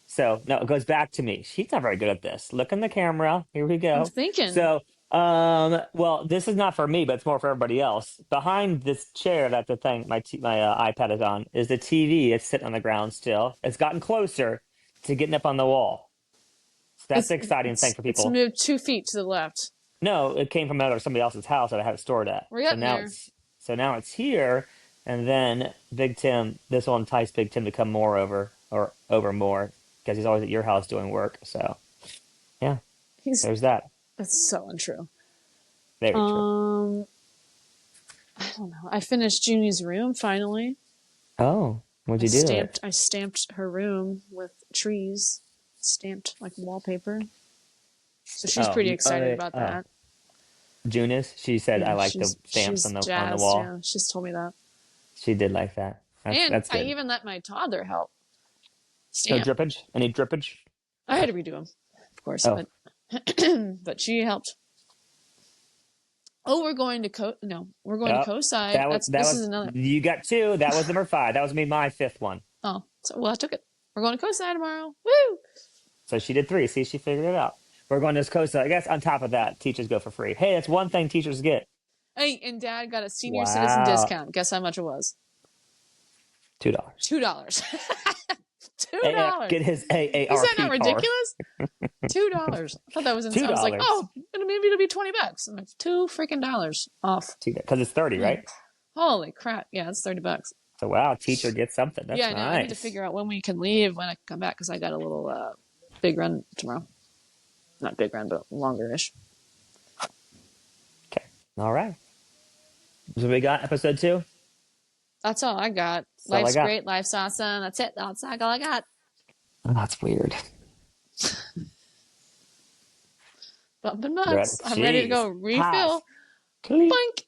So no, it goes back to me. She's not very good at this. Look in the camera. Here we I'm go. thinking. So, well, this is not for me, but it's more for everybody else. Behind this chair that the thing, my iPad is on, is the TV. It's sitting on the ground still. It's gotten closer to getting up on the wall. So that's It's the exciting thing for it's people. moved 2 feet to the left. No, it came from somebody else's house that I had it stored at. We're getting there. Now it's here, and then Big Tim. This will entice Big Tim to come more over more because he's always at your house doing work. So yeah, He's there's that. That's so untrue. Very true. I don't know. I finished Junie's room finally. Oh, what'd you do to it? I stamped her room with trees, stamped like wallpaper. So she's pretty excited about that. Junice, she said I Yeah, like the stamps she's on the jazzed. wall. Yeah, she's told me that. She did like that. And That's I good. even let my toddler help No stamp. drippage? Any drippage? I had to redo them, of course, Oh, but she helped. Oh, we're going to we're going to yep. Coastside. This is another. You got two. That was number five. That was my fifth one. Oh, I took it. We're going to Coastside tomorrow. Woo! So she did three. See, she figured it out. We're going to this coast. I guess on top of that, teachers go for free. Hey, that's one thing teachers get. Hey, and Dad got a senior citizen Wow. discount. Guess how much it was? $2. $2. $2. Get his Is that not AARP card. ridiculous? $2. I thought that was Two insane. I was like, dollars. oh, maybe it'll be $20. I'm like, $2 off. Because it's 30, Man, right? holy crap! Yeah, it's $30. So wow, teacher gets something. Yeah, That's I know. I need to nice. figure out when we can leave when I come back because I got a little big run tomorrow. Not big run, but longer-ish. Okay. All right. So we got episode 2. That's all I got. That's all I Life's got. great. Life's awesome. That's it. That's all I got. Oh, that's weird. Bumpin' Red butts. I'm ready to cheese. go Pause. refill. Clean. Boink.